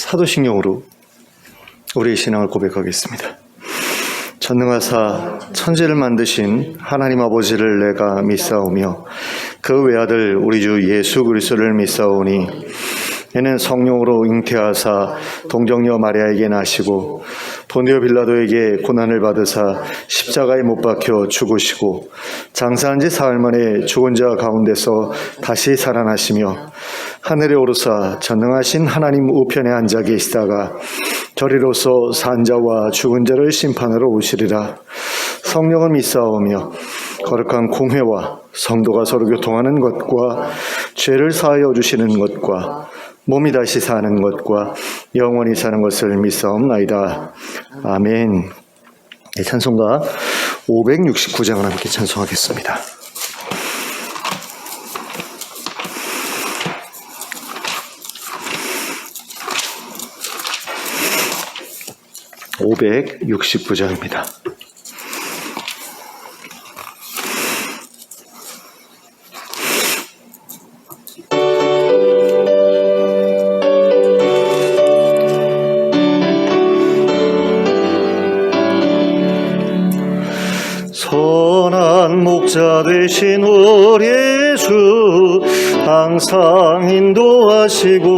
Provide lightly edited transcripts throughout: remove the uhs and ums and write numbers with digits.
사도신경으로 우리의 신앙을 고백하겠습니다. 전능하사 천지를 만드신 하나님 아버지를 내가 믿사오며 그 외아들 우리 주 예수 그리스도를 믿사오니 이는 성령으로 잉태하사 동정녀 마리아에게 나시고 본디오 빌라도에게 고난을 받으사 십자가에 못 박혀 죽으시고 장사한 지 사흘 만에 죽은 자 가운데서 다시 살아나시며 하늘에 오르사 전능하신 하나님 우편에 앉아 계시다가 저리로서 산 자와 죽은 자를 심판하러 오시리라. 성령을 믿사오며 거룩한 공회와 성도가 서로 교통하는 것과 죄를 사하여 주시는 것과 몸이 다시 사는 것과 영원히 사는 것을 믿사옵나이다. 아멘. 네, 찬송가 569장을 함께 찬송하겠습니다. (569장입니다) 선한 목자 되신 우리 주 항상 인도하시고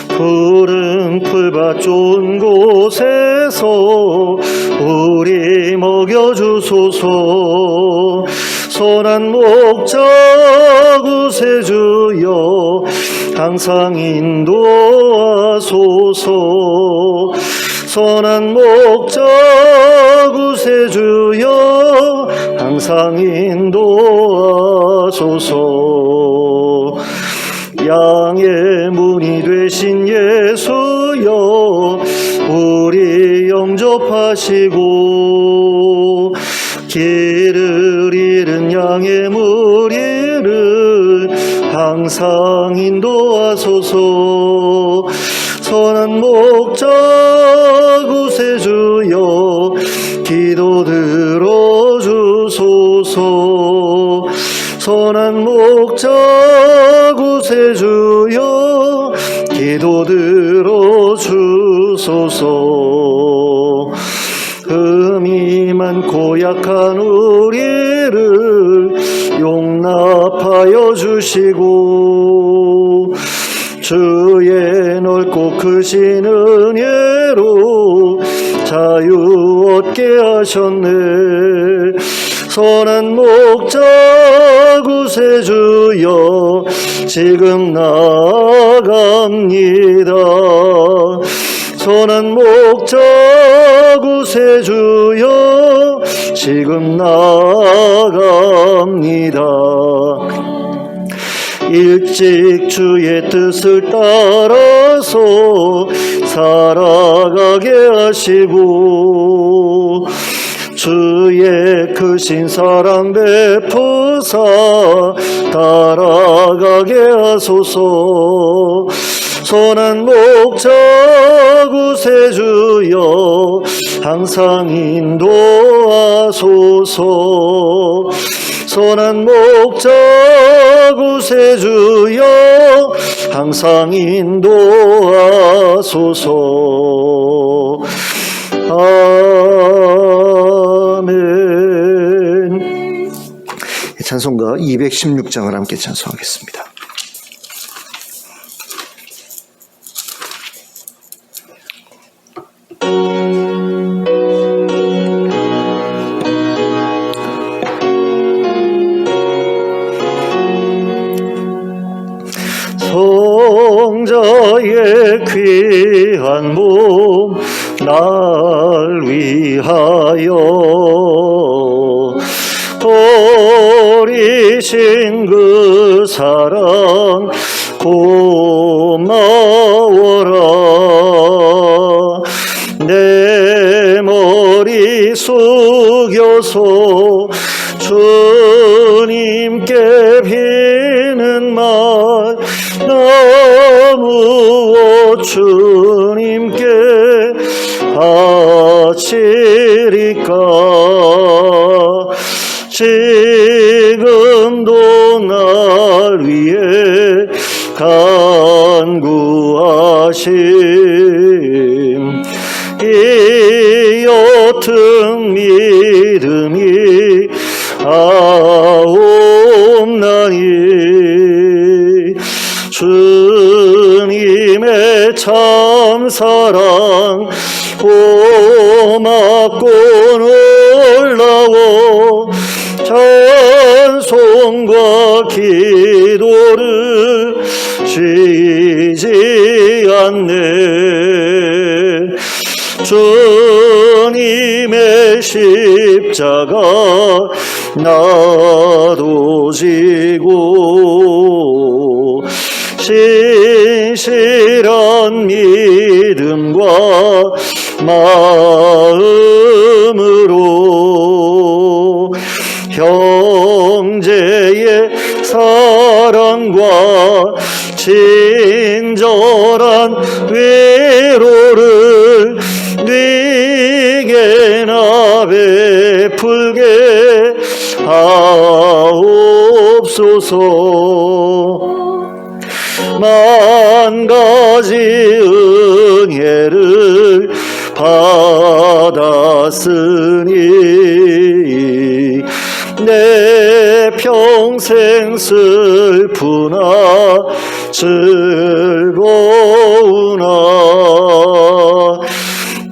푸른 풀밭 좋은 곳에서 우리 먹여주소서. 선한 목자 구세주여 항상 인도하소서. 선한 목자 구세주여 항상 인도하소서. 양의 문이 되신 예수여 우리 영접하시고 길을 잃은 양의 무리를 항상 인도하소서. 선한 목자 구세주여 기도 들어주소서. 선한 목자 구세주여 기도 들어주소서. 흠이 많고 약한 우리를 용납하여 주시고 주의 넓고 크신 은혜로 자유 얻게 하셨네. 선한 목자 구세주여 지금 나아갑니다. 선한 목자 구세주여 지금 나아갑니다. 일찍 주의 뜻을 따라서 살아가게 하시고 주의 크신 사랑 베푸사 따라가게 하소서. 선한 목자 구세주여 항상 인도하소서. 선한 목자 구세주여 항상 인도하소서. 아멘. 찬송가 216장을 함께 찬송하겠습니다. 성자의 귀한 몸 날 위하여 버리신 그 사랑 고마워라. 내 머리 숙여서 주님께 비는 말 나무어 주님께 바치리까. 지금도 날 위해 간구하네. 이 옅은 믿음이 없나니 주님의 참사랑 고맙고 놀라워 찬송과 기도를 쉬지 않네. 주님의 십자가 나도 지고 신실한 믿음과 마음으로 형제의 사랑과 친절한 위로를 네게나 베풀게 하옵소서. 만 가지 은혜를 받았으니 내 평생 슬프나 즐거우나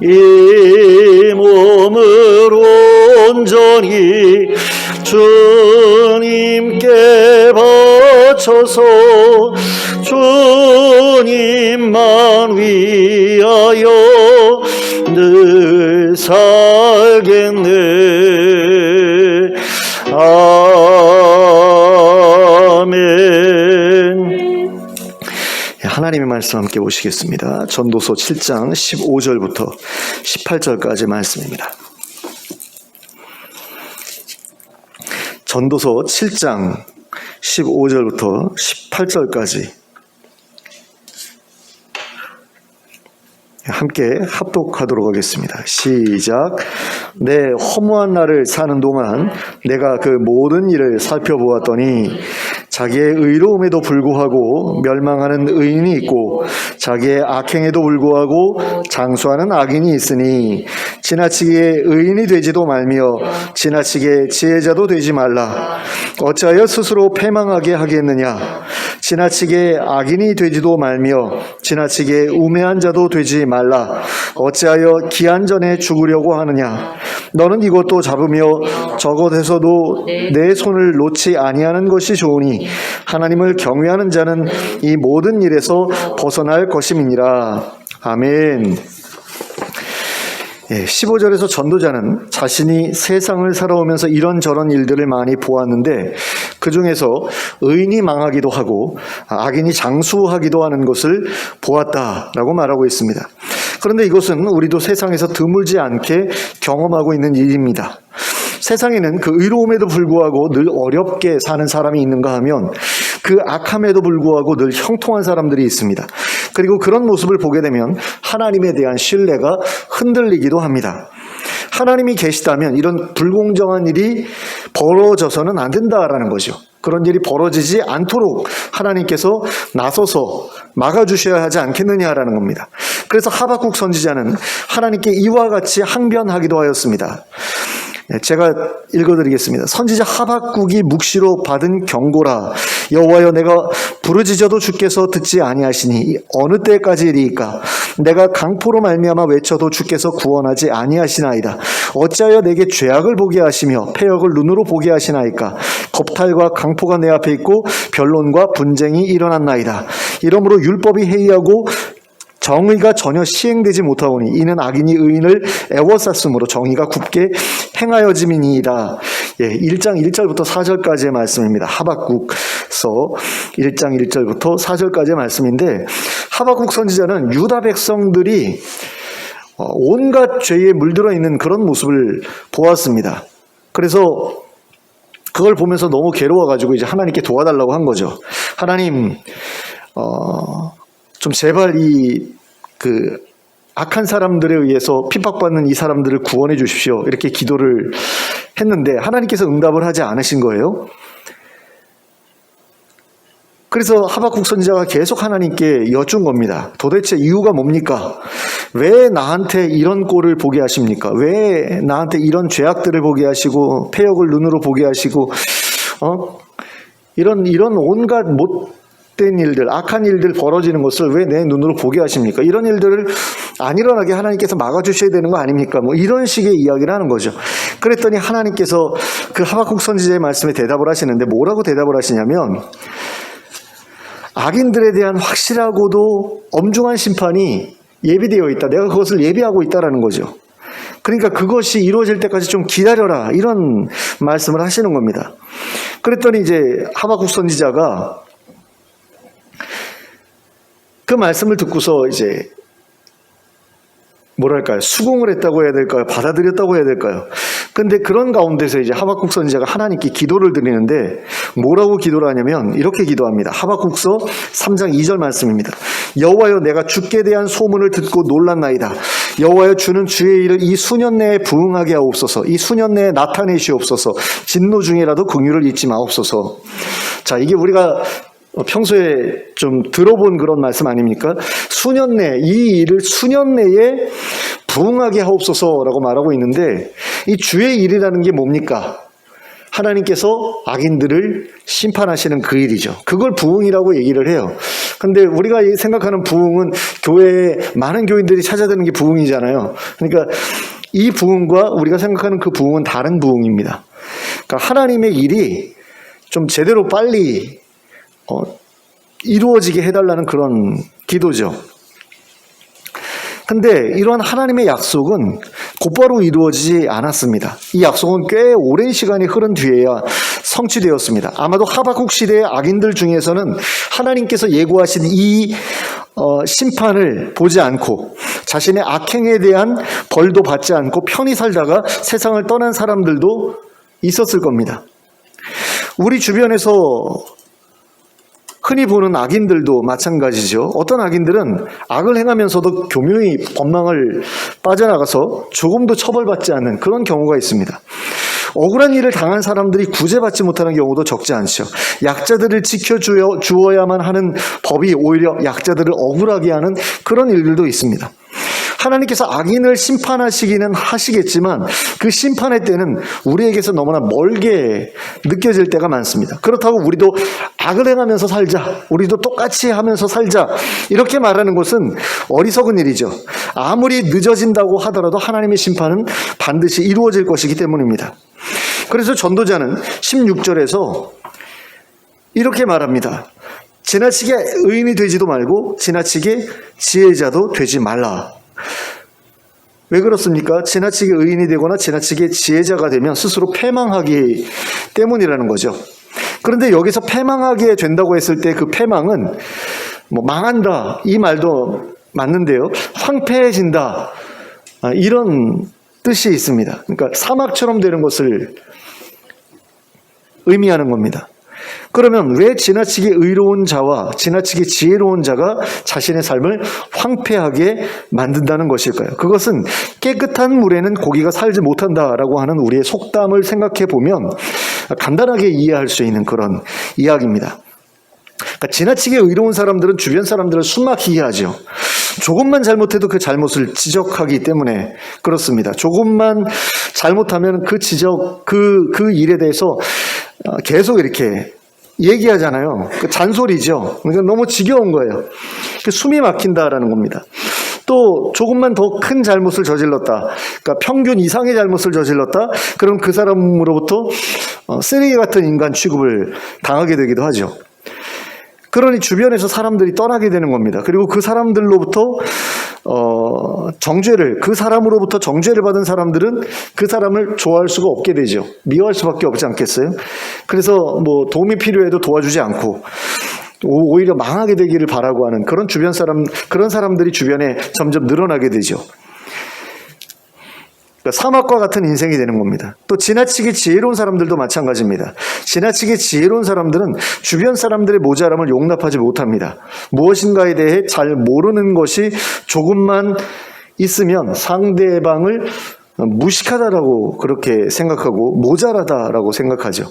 이 몸을 온전히 주님께 바쳐서 주님만 위하여 늘 살겠네. 아멘. 하나님의 말씀 함께 보시겠습니다. 전도서 7장 15절부터 18절까지 말씀입니다. 전도서 7장 15절부터 18절까지 함께 합독하도록 하겠습니다. 시작. 내 허무한 날을 사는 동안 내가 그 모든 일을 살펴보았더니 자기의 의로움에도 불구하고 멸망하는 의인이 있고 자기의 악행에도 불구하고 장수하는 악인이 있으니 지나치게 의인이 되지도 말며 지나치게 지혜자도 되지 말라. 어찌하여 스스로 패망하게 하겠느냐. 지나치게 악인이 되지도 말며 지나치게 우매한 자도 되지 말라. 어찌하여 기한 전에 죽으려고 하느냐. 너는 이것도 잡으며 저것에서도 내 손을 놓지 아니하는 것이 좋으니 하나님을 경외하는 자는 이 모든 일에서 벗어날 것임이니라. 아멘. 15절에서 전도자는 자신이 세상을 살아오면서 이런저런 일들을 많이 보았는데 그 중에서 의인이 망하기도 하고 악인이 장수하기도 하는 것을 보았다라고 말하고 있습니다. 그런데 이것은 우리도 세상에서 드물지 않게 경험하고 있는 일입니다. 세상에는 그 의로움에도 불구하고 늘 어렵게 사는 사람이 있는가 하면 그 악함에도 불구하고 늘 형통한 사람들이 있습니다. 그리고 그런 모습을 보게 되면 하나님에 대한 신뢰가 흔들리기도 합니다. 하나님이 계시다면 이런 불공정한 일이 벌어져서는 안 된다라는 거죠. 그런 일이 벌어지지 않도록 하나님께서 나서서 막아주셔야 하지 않겠느냐라는 겁니다. 그래서 하박국 선지자는 하나님께 이와 같이 항변하기도 하였습니다. 제가 읽어드리겠습니다. 선지자 하박국이 묵시로 받은 경고라. 여호와여, 내가 부르짖어도 주께서 듣지 아니하시니 어느 때까지리이까. 내가 강포로 말미암아 외쳐도 주께서 구원하지 아니하시나이다. 어찌하여 내게 죄악을 보게 하시며 패역을 눈으로 보게 하시나이까. 겁탈과 강포가 내 앞에 있고 변론과 분쟁이 일어났나이다. 이러므로 율법이 해이하고 정의가 전혀 시행되지 못하오니 이는 악인이 의인을 애워쌌으므로 정의가 굽게 행하여짐이니이다. 1장 1절부터 4절까지의 말씀입니다. 하박국서 1장 1절부터 4절까지의 말씀인데 하박국 선지자는 유다 백성들이 온갖 죄에 물들어 있는 그런 모습을 보았습니다. 그래서 그걸 보면서 너무 괴로워가지고 이제 하나님께 도와달라고 한 거죠. 하나님, 좀 제발 그 악한 사람들에 의해서 핍박받는 이 사람들을 구원해 주십시오. 이렇게 기도를 했는데 하나님께서 응답을 하지 않으신 거예요. 그래서 하박국 선지자가 계속 하나님께 여쭌 겁니다. 도대체 이유가 뭡니까? 왜 나한테 이런 꼴을 보게 하십니까? 왜 나한테 이런 죄악들을 보게 하시고 패역을 눈으로 보게 하시고 이런 온갖 못된 일들, 악한 일들 벌어지는 것을 왜 내 눈으로 보게 하십니까? 이런 일들을 안 일어나게 하나님께서 막아주셔야 되는 거 아닙니까? 뭐 이런 식의 이야기를 하는 거죠. 그랬더니 하나님께서 그 하박국 선지자의 말씀에 대답을 하시는데 뭐라고 대답을 하시냐면, 악인들에 대한 확실하고도 엄중한 심판이 예비되어 있다. 내가 그것을 예비하고 있다라는 거죠. 그러니까 그것이 이루어질 때까지 좀 기다려라, 이런 말씀을 하시는 겁니다. 그랬더니 이제 하박국 선지자가 그 말씀을 듣고서 이제 뭐랄까요, 수긍을 했다고 해야 될까요? 받아들였다고 해야 될까요? 근데 그런 가운데서 이제 하박국 선지자가 하나님께 기도를 드리는데 뭐라고 기도를 하냐면 이렇게 기도합니다. 하박국서 3장 2절 말씀입니다. 여호와여, 내가 주께 대한 소문을 듣고 놀랐나이다. 여호와여, 주는 주의 일을 이 수년 내에 부응하게 하옵소서. 이 수년 내에 나타내시옵소서. 진노 중이라도 긍휼을 잊지 마옵소서. 자, 이게 우리가 평소에 좀 들어본 그런 말씀 아닙니까? 수년 내, 이 일을 수년 내에 부응하게 하옵소서라고 말하고 있는데, 이 주의 일이라는 게 뭡니까? 하나님께서 악인들을 심판하시는 그 일이죠. 그걸 부응이라고 얘기를 해요. 근데 우리가 생각하는 부응은 교회에 많은 교인들이 찾아드는 게 부응이잖아요. 그러니까 이 부응과 우리가 생각하는 그 부응은 다른 부응입니다. 그러니까 하나님의 일이 좀 제대로 빨리 이루어지게 해달라는 그런 기도죠. 근데 이러한 하나님의 약속은 곧바로 이루어지지 않았습니다. 이 약속은 꽤 오랜 시간이 흐른 뒤에야 성취되었습니다. 아마도 하박국 시대의 악인들 중에서는 하나님께서 예고하신 이 심판을 보지 않고 자신의 악행에 대한 벌도 받지 않고 편히 살다가 세상을 떠난 사람들도 있었을 겁니다. 우리 주변에서 흔히 보는 악인들도 마찬가지죠. 어떤 악인들은 악을 행하면서도 교묘히 법망을 빠져나가서 조금도 처벌받지 않는 그런 경우가 있습니다. 억울한 일을 당한 사람들이 구제받지 못하는 경우도 적지 않죠. 약자들을 지켜주어야만 하는 법이 오히려 약자들을 억울하게 하는 그런 일들도 있습니다. 하나님께서 악인을 심판하시기는 하시겠지만 그 심판의 때는 우리에게서 너무나 멀게 느껴질 때가 많습니다. 그렇다고 우리도 악을 행하면서 살자, 우리도 똑같이 하면서 살자, 이렇게 말하는 것은 어리석은 일이죠. 아무리 늦어진다고 하더라도 하나님의 심판은 반드시 이루어질 것이기 때문입니다. 그래서 전도자는 16절에서 이렇게 말합니다. 지나치게 의인이 되지도 말고 지나치게 지혜자도 되지 말라. 왜 그렇습니까? 지나치게 의인이 되거나 지나치게 지혜자가 되면 스스로 패망하기 때문이라는 거죠. 그런데 여기서 패망하게 된다고 했을 때 그 패망은 뭐 망한다, 이 말도 맞는데요, 황폐해진다, 이런 뜻이 있습니다. 그러니까 사막처럼 되는 것을 의미하는 겁니다. 그러면 왜 지나치게 의로운 자와 지나치게 지혜로운 자가 자신의 삶을 황폐하게 만든다는 것일까요? 그것은 깨끗한 물에는 고기가 살지 못한다라고 하는 우리의 속담을 생각해 보면 간단하게 이해할 수 있는 그런 이야기입니다. 그러니까 지나치게 의로운 사람들은 주변 사람들을 숨막히게 하죠. 조금만 잘못해도 그 잘못을 지적하기 때문에 그렇습니다. 조금만 잘못하면 그 지적, 그 일에 대해서 계속 이렇게 얘기하잖아요. 그 잔소리죠. 그러니까 너무 지겨운 거예요. 숨이 막힌다라는 겁니다. 또 조금만 더 큰 잘못을 저질렀다, 그러니까 평균 이상의 잘못을 저질렀다, 그럼 그 사람으로부터 쓰레기 같은 인간 취급을 당하게 되기도 하죠. 그러니 주변에서 사람들이 떠나게 되는 겁니다. 그리고 그 사람들로부터 그 사람으로부터 정죄를 받은 사람들은 그 사람을 좋아할 수가 없게 되죠. 미워할 수밖에 없지 않겠어요? 그래서 뭐 도움이 필요해도 도와주지 않고 오히려 망하게 되기를 바라고 하는 그런 사람들이 주변에 점점 늘어나게 되죠. 그러니까 사막과 같은 인생이 되는 겁니다. 또 지나치게 지혜로운 사람들도 마찬가지입니다. 지나치게 지혜로운 사람들은 주변 사람들의 모자람을 용납하지 못합니다. 무엇인가에 대해 잘 모르는 것이 조금만 있으면 상대방을 무식하다라고 그렇게 생각하고 모자라다라고 생각하죠.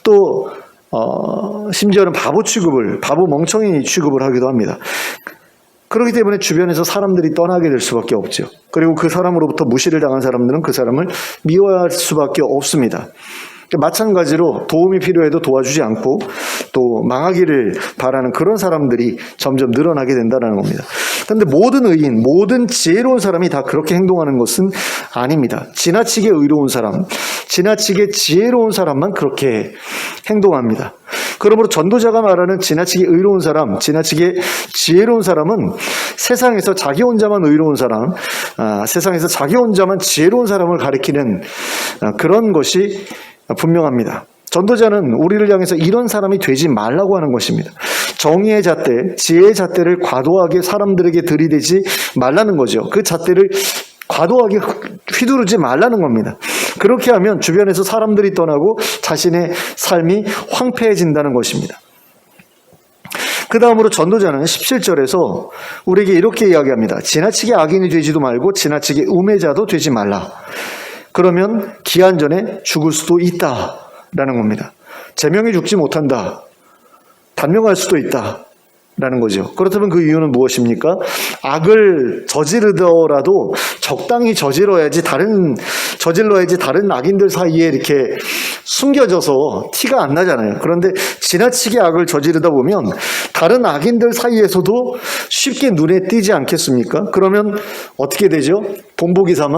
또 심지어는 바보 멍청이 취급을 하기도 합니다. 그렇기 때문에 주변에서 사람들이 떠나게 될 수밖에 없죠. 그리고 그 사람으로부터 무시를 당한 사람들은 그 사람을 미워할 수밖에 없습니다. 마찬가지로 도움이 필요해도 도와주지 않고 또 망하기를 바라는 그런 사람들이 점점 늘어나게 된다는 겁니다. 그런데 모든 의인, 모든 지혜로운 사람이 다 그렇게 행동하는 것은 아닙니다. 지나치게 의로운 사람, 지나치게 지혜로운 사람만 그렇게 행동합니다. 그러므로 전도자가 말하는 지나치게 의로운 사람, 지나치게 지혜로운 사람은 세상에서 자기 혼자만 의로운 사람, 세상에서 자기 혼자만 지혜로운 사람을 가리키는 그런 것이 분명합니다. 전도자는 우리를 향해서 이런 사람이 되지 말라고 하는 것입니다. 정의의 잣대, 지혜의 잣대를 과도하게 사람들에게 들이대지 말라는 거죠. 그 잣대를 과도하게 휘두르지 말라는 겁니다. 그렇게 하면 주변에서 사람들이 떠나고 자신의 삶이 황폐해진다는 것입니다. 그 다음으로 전도자는 17절에서 우리에게 이렇게 이야기합니다. 지나치게 악인이 되지도 말고 지나치게 우매자도 되지 말라. 그러면 기한 전에 죽을 수도 있다라는 겁니다. 제명에 죽지 못한다. 단명할 수도 있다라는 거죠. 그렇다면 그 이유는 무엇입니까? 악을 저지르더라도 적당히 저질러야지 다른 악인들 사이에 이렇게 숨겨져서 티가 안 나잖아요. 그런데 지나치게 악을 저지르다 보면 다른 악인들 사이에서도 쉽게 눈에 띄지 않겠습니까? 그러면 어떻게 되죠? 본보기 삼아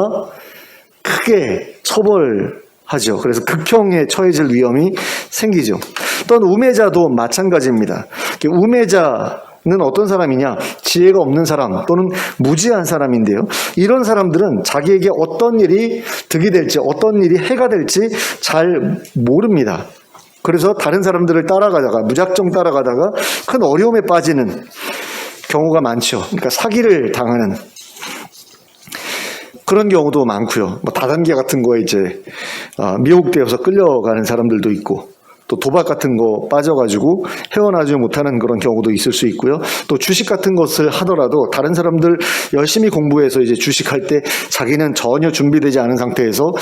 크게 처벌하죠. 그래서 극형에 처해질 위험이 생기죠. 또한 우매자도 마찬가지입니다. 우매자는 어떤 사람이냐? 지혜가 없는 사람 또는 무지한 사람인데요. 이런 사람들은 자기에게 어떤 일이 득이 될지 어떤 일이 해가 될지 잘 모릅니다. 그래서 다른 사람들을 따라가다가 무작정 따라가다가 큰 어려움에 빠지는 경우가 많죠. 그러니까 사기를 당하는 그런 경우도 많고요. 다단계 같은 거에 이제 미혹되어서 끌려가는 사람들도 있고, 또 도박 같은 거 빠져가지고 헤어나지 못하는 그런 경우도 있을 수 있고요. 또 주식 같은 것을 하더라도 다른 사람들 열심히 공부해서 이제 주식할 때 자기는 전혀 준비되지 않은 상태에서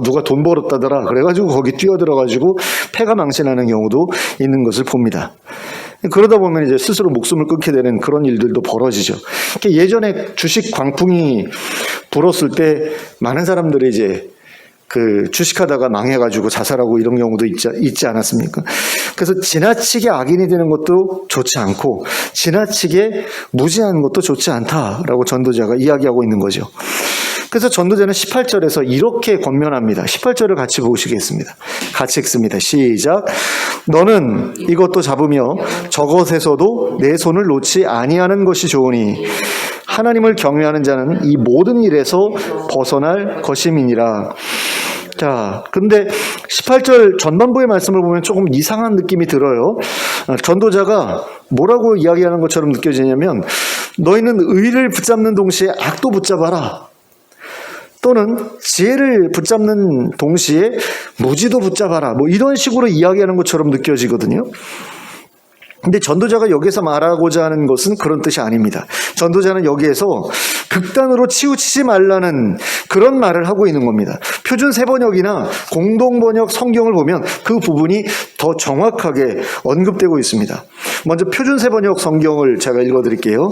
누가 돈 벌었다더라 그래가지고 거기 뛰어들어가지고 패가 망신하는 경우도 있는 것을 봅니다. 그러다 보면 이제 스스로 목숨을 끊게 되는 그런 일들도 벌어지죠. 예전에 주식 광풍이 불었을 때 많은 사람들이 이제 그 주식하다가 망해가지고 자살하고 이런 경우도 있지 않았습니까? 그래서 지나치게 악인이 되는 것도 좋지 않고 지나치게 무지한 것도 좋지 않다라고 전도자가 이야기하고 있는 거죠. 그래서 전도자는 18절에서 이렇게 권면합니다. 18절을 같이 보시겠습니다. 같이 읽습니다. 시작. 너는 이것도 잡으며 저것에서도 내 손을 놓지 아니하는 것이 좋으니 하나님을 경외하는 자는 이 모든 일에서 벗어날 것임이니라. 자, 근데 18절 전반부의 말씀을 보면 조금 이상한 느낌이 들어요. 전도자가 뭐라고 이야기하는 것처럼 느껴지냐면 너희는 의를 붙잡는 동시에 악도 붙잡아라. 또는 지혜를 붙잡는 동시에 무지도 붙잡아라. 이런 식으로 이야기하는 것처럼 느껴지거든요. 근데 전도자가 여기서 말하고자 하는 것은 그런 뜻이 아닙니다. 전도자는 여기에서 극단으로 치우치지 말라는 그런 말을 하고 있는 겁니다. 표준 세번역이나 공동번역 성경을 보면 그 부분이 더 정확하게 언급되고 있습니다. 먼저 표준 세번역 성경을 제가 읽어드릴게요.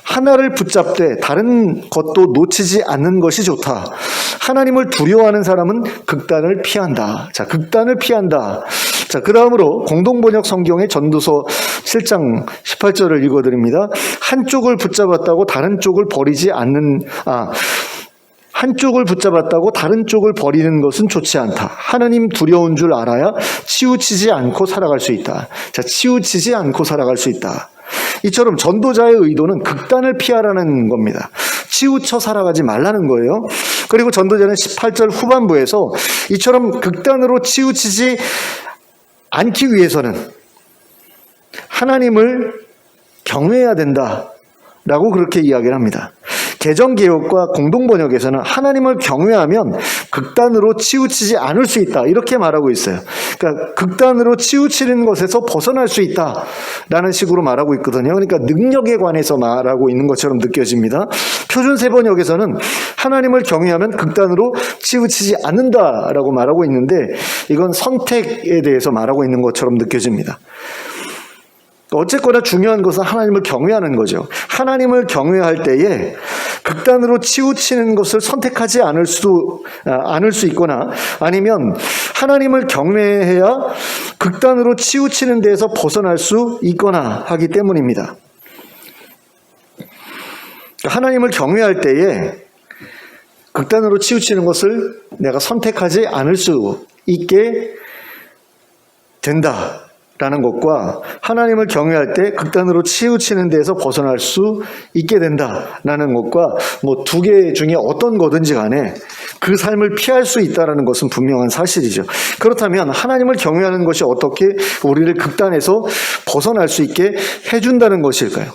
하나를 붙잡되 다른 것도 놓치지 않는 것이 좋다. 하나님을 두려워하는 사람은 극단을 피한다. 자, 극단을 피한다. 자, 그 다음으로 공동번역 성경의 전도서 7장 18절을 읽어드립니다. 한쪽을 붙잡았다고 다른 쪽을 버리지 않는, 한쪽을 붙잡았다고 다른 쪽을 버리는 것은 좋지 않다. 하나님 두려운 줄 알아야 치우치지 않고 살아갈 수 있다. 자, 치우치지 않고 살아갈 수 있다. 이처럼 전도자의 의도는 극단을 피하라는 겁니다. 치우쳐 살아가지 말라는 거예요. 그리고 전도자는 18절 후반부에서 이처럼 극단으로 치우치지 않기 위해서는 하나님을 경외해야 된다라고 그렇게 이야기를 합니다. 개정개혁과 공동번역에서는 하나님을 경외하면 극단으로 치우치지 않을 수 있다, 이렇게 말하고 있어요. 그러니까 극단으로 치우치는 것에서 벗어날 수 있다라는 식으로 말하고 있거든요. 그러니까 능력에 관해서 말하고 있는 것처럼 느껴집니다. 표준세번역에서는 하나님을 경외하면 극단으로 치우치지 않는다라고 말하고 있는데, 이건 선택에 대해서 말하고 있는 것처럼 느껴집니다. 어쨌거나 중요한 것은 하나님을 경외하는 거죠. 하나님을 경외할 때에 극단으로 치우치는 것을 선택하지 않을 수 있거나, 아니면 하나님을 경외해야 극단으로 치우치는 데에서 벗어날 수 있거나 하기 때문입니다. 하나님을 경외할 때에 극단으로 치우치는 것을 내가 선택하지 않을 수 있게 된다라는 것과, 하나님을 경외할 때 극단으로 치우치는 데에서 벗어날 수 있게 된다라는 것과, 두 개 중에 어떤 거든지 간에 그 삶을 피할 수 있다는 것은 분명한 사실이죠. 그렇다면 하나님을 경외하는 것이 어떻게 우리를 극단에서 벗어날 수 있게 해준다는 것일까요?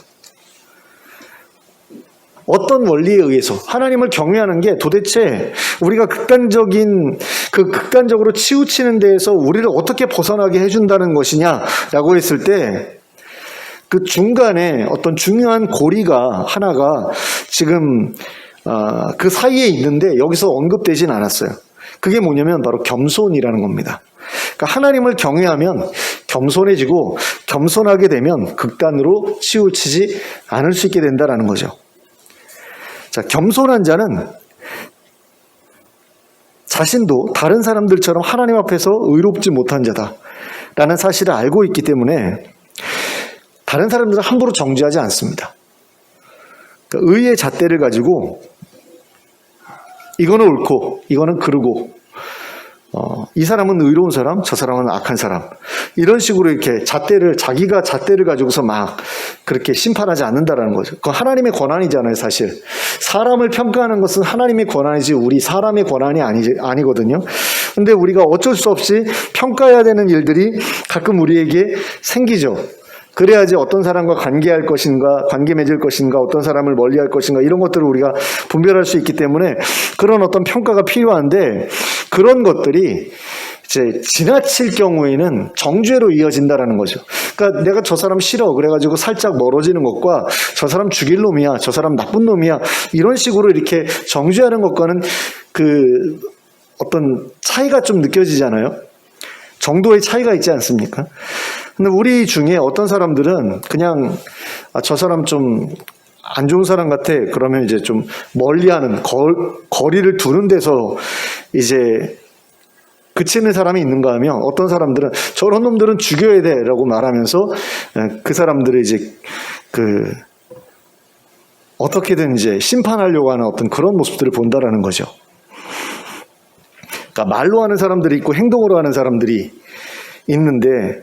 어떤 원리에 의해서 하나님을 경외하는 게 도대체 우리가 극단적으로 치우치는 데에서 우리를 어떻게 벗어나게 해준다는 것이냐라고 했을 때, 그 중간에 어떤 중요한 고리가 하나가 지금 그 사이에 있는데 여기서 언급되진 않았어요. 그게 뭐냐면 바로 겸손이라는 겁니다. 그러니까 하나님을 경외하면 겸손해지고, 겸손하게 되면 극단으로 치우치지 않을 수 있게 된다는 거죠. 자, 겸손한 자는 자신도 다른 사람들처럼 하나님 앞에서 의롭지 못한 자다라는 사실을 알고 있기 때문에 다른 사람들은 함부로 정죄하지 않습니다. 그러니까 의의 잣대를 가지고 이거는 옳고 이거는 그르고, 이 사람은 의로운 사람, 저 사람은 악한 사람, 이런 식으로 이렇게 자기가 잣대를 가지고서 막 그렇게 심판하지 않는다라는 거죠. 그건 하나님의 권한이잖아요, 사실. 사람을 평가하는 것은 하나님의 권한이지 우리 사람의 권한이 아니거든요. 근데 우리가 어쩔 수 없이 평가해야 되는 일들이 가끔 우리에게 생기죠. 그래야지 어떤 사람과 관계할 것인가, 관계 맺을 것인가, 어떤 사람을 멀리할 것인가, 이런 것들을 우리가 분별할 수 있기 때문에 그런 어떤 평가가 필요한데, 그런 것들이 이제 지나칠 경우에는 정죄로 이어진다라는 거죠. 그러니까 내가 저 사람 싫어 그래가지고 살짝 멀어지는 것과, 저 사람 죽일 놈이야, 저 사람 나쁜 놈이야, 이런 식으로 이렇게 정죄하는 것과는 그 어떤 차이가 좀 느껴지잖아요. 정도의 차이가 있지 않습니까? 근데 우리 중에 어떤 사람들은 그냥 저 사람 좀 안 좋은 사람 같아, 그러면 이제 좀 멀리하는, 거리를 두는 데서 이제 그치는 사람이 있는가 하면, 어떤 사람들은 저런 놈들은 죽여야 돼 라고 말하면서 그 사람들을 이제 어떻게든 이제 심판하려고 하는 어떤 그런 모습들을 본다라는 거죠. 그러니까 말로 하는 사람들이 있고 행동으로 하는 사람들이 있는데,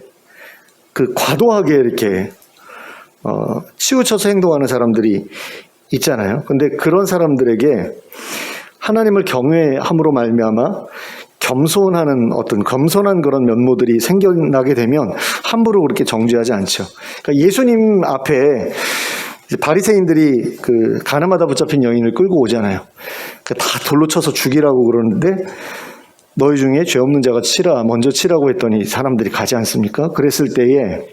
과도하게 이렇게 치우쳐서 행동하는 사람들이 있잖아요. 근데 그런 사람들에게 하나님을 경외함으로 말미암아 겸손한 그런 면모들이 생겨나게 되면 함부로 그렇게 정죄하지 않죠. 그러니까 예수님 앞에 바리새인들이 가늠하다 붙잡힌 여인을 끌고 오잖아요. 다 돌로 쳐서 죽이라고 그러는데, 너희 중에 죄 없는 자가 먼저 치라고 했더니 사람들이 가지 않습니까? 그랬을 때에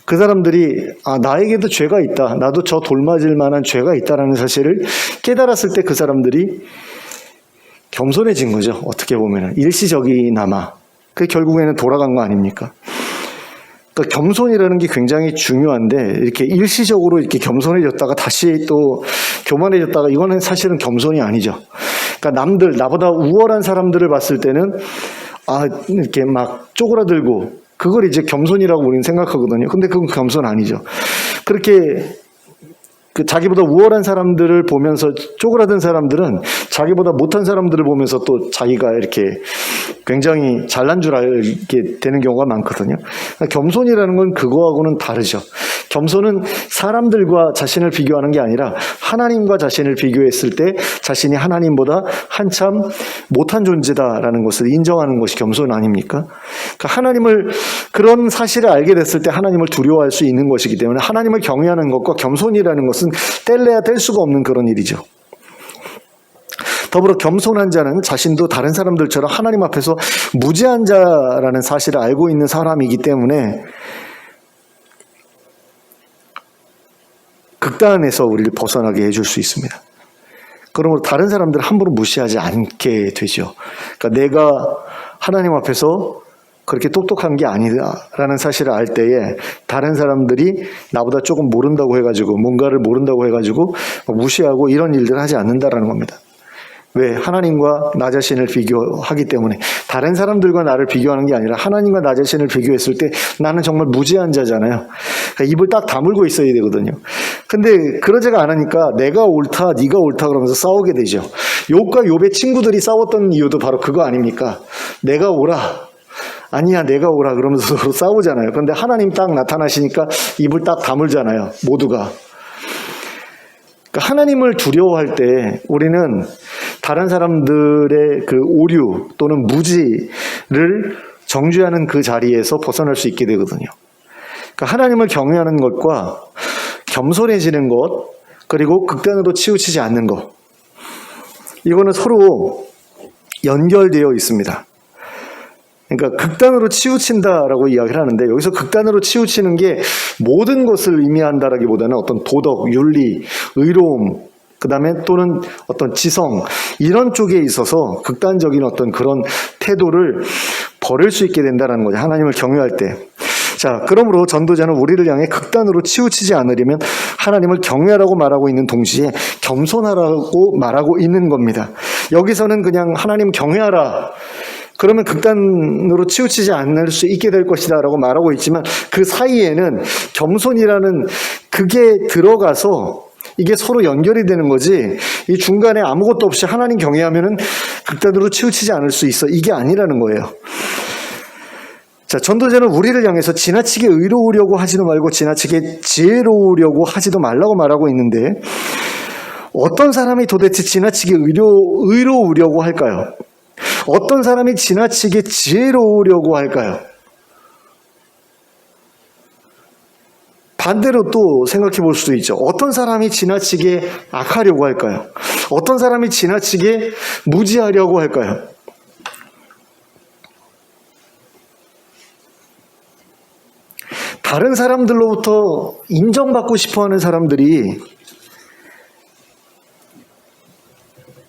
그 사람들이 나에게도 죄가 있다, 나도 저 돌 맞을 만한 죄가 있다라는 사실을 깨달았을 때 그 사람들이 겸손해진 거죠. 어떻게 보면 일시적이나마. 그게 결국에는 돌아간 거 아닙니까? 그러니까 겸손이라는 게 굉장히 중요한데, 이렇게 일시적으로 이렇게 겸손해졌다가 다시 또 교만해졌다가, 이거는 사실은 겸손이 아니죠. 그러니까 나보다 우월한 사람들을 봤을 때는 이렇게 막 쪼그라들고, 그걸 이제 겸손이라고 우리는 생각하거든요. 근데 그건 겸손 아니죠. 그렇게 자기보다 우월한 사람들을 보면서 쪼그라든 사람들은 자기보다 못한 사람들을 보면서 또 자기가 이렇게 굉장히 잘난 줄 알게 되는 경우가 많거든요. 겸손이라는 건 그거하고는 다르죠. 겸손은 사람들과 자신을 비교하는 게 아니라 하나님과 자신을 비교했을 때 자신이 하나님보다 한참 못한 존재다라는 것을 인정하는 것이 겸손 아닙니까? 그러니까 하나님을, 그런 사실을 알게 됐을 때 하나님을 두려워할 수 있는 것이기 때문에 하나님을 경외하는 것과 겸손이라는 것은 뗄래야 뗄 수가 없는 그런 일이죠. 더불어 겸손한 자는 자신도 다른 사람들처럼 하나님 앞에서 무죄한 자라는 사실을 알고 있는 사람이기 때문에 극단에서 우리를 벗어나게 해줄 수 있습니다. 그러므로 다른 사람들을 함부로 무시하지 않게 되죠. 그러니까 내가 하나님 앞에서 그렇게 똑똑한 게 아니다라는 사실을 알 때에 다른 사람들이 나보다 조금 모른다고 해가지고, 뭔가를 모른다고 해가지고 무시하고 이런 일들을 하지 않는다라는 겁니다. 왜? 하나님과 나 자신을 비교하기 때문에. 다른 사람들과 나를 비교하는 게 아니라 하나님과 나 자신을 비교했을 때 나는 정말 무지한 자잖아요. 그러니까 입을 딱 다물고 있어야 되거든요. 근데 그러지가 않으니까 내가 옳다, 네가 옳다 그러면서 싸우게 되죠. 욥과 욥의 친구들이 싸웠던 이유도 바로 그거 아닙니까? 내가 옳아, 아니야 내가 옳아 그러면서 서로 싸우잖아요. 그런데 하나님 딱 나타나시니까 입을 딱 다물잖아요, 모두가. 그러니까 하나님을 두려워할 때 우리는 다른 사람들의 그 오류 또는 무지를 정죄하는 그 자리에서 벗어날 수 있게 되거든요. 그러니까 하나님을 경외하는 것과 겸손해지는 것, 그리고 극단으로 치우치지 않는 것, 이거는 서로 연결되어 있습니다. 그러니까 극단으로 치우친다라고 이야기를 하는데, 여기서 극단으로 치우치는 게 모든 것을 의미한다라기보다는 어떤 도덕, 윤리, 의로움, 그 다음에 또는 어떤 지성, 이런 쪽에 있어서 극단적인 어떤 그런 태도를 버릴 수 있게 된다는 거죠. 하나님을 경외할 때. 자, 그러므로 전도자는 우리를 향해 극단으로 치우치지 않으려면 하나님을 경외하라고 말하고 있는 동시에 겸손하라고 말하고 있는 겁니다. 여기서는 그냥 하나님 경외하라, 그러면 극단으로 치우치지 않을 수 있게 될 것이다 라고 말하고 있지만, 그 사이에는 겸손이라는 그게 들어가서 이게 서로 연결이 되는 거지, 이 중간에 아무것도 없이 하나님 경외하면은 극단으로 치우치지 않을 수 있어, 이게 아니라는 거예요. 자, 전도자는 우리를 향해서 지나치게 의로우려고 하지도 말고 지나치게 지혜로우려고 하지도 말라고 말하고 있는데, 어떤 사람이 도대체 지나치게 의로우려고 할까요? 어떤 사람이 지나치게 지혜로우려고 할까요? 반대로 또 생각해 볼 수도 있죠. 어떤 사람이 지나치게 악하려고 할까요? 어떤 사람이 지나치게 무지하려고 할까요? 다른 사람들로부터 인정받고 싶어하는 사람들이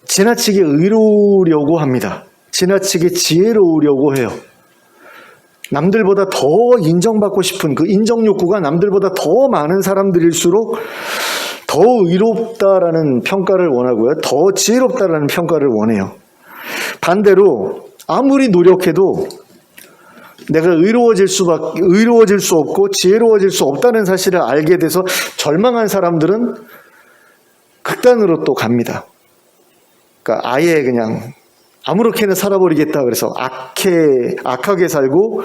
지나치게 의로우려고 합니다. 지나치게 지혜로우려고 해요. 남들보다 더 인정받고 싶은 그 인정 욕구가 남들보다 더 많은 사람들일수록 더 의롭다라는 평가를 원하고요, 더 지혜롭다라는 평가를 원해요. 반대로 아무리 노력해도 내가 의로워질 수 없고 지혜로워질 수 없다는 사실을 알게 돼서 절망한 사람들은 극단으로 또 갑니다. 그러니까 아예 그냥 아무렇게나 살아버리겠다 그래서 악하게 살고